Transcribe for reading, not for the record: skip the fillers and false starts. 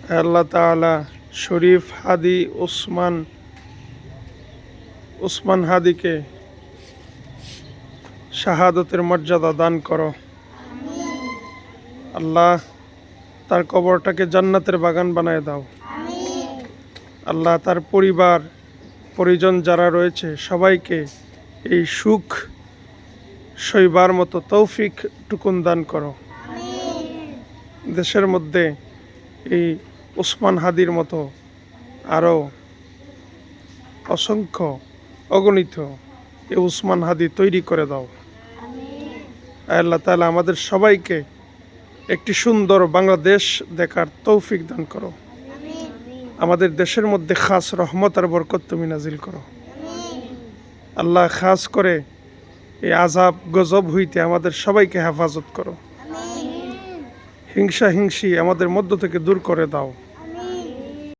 আল্লাহ তাআলা শরীফ হাদি উসমান হাদিকে শাহাদতের মর্যাদা দান করো। আল্লাহ তার কবরটাকে জান্নাতের বাগান বানায় দাও। আল্লাহ তার পরিজন যারা রয়েছে সবাইকে এই সুখ সইবার মতো তৌফিক টুকুন দান করো। দেশের মধ্যে এই উসমান হাদির মতো আরও অসংখ্য অগণিত এই উসমান হাদি তৈরি করে দাও। আল্লাহ তাআলা আমাদের সবাইকে একটি সুন্দর বাংলাদেশ দেখার তৌফিক দান করো। আমাদের দেশের মধ্যে খাস রহমত আর বরকত তুমি নাজিল করো। আল্লাহ খাস করে এই আযাব গজব হইতে আমাদের সবাইকে হেফাজত করো। হিংসা হিংসি আমাদের মধ্য থেকে দূর করে দাও।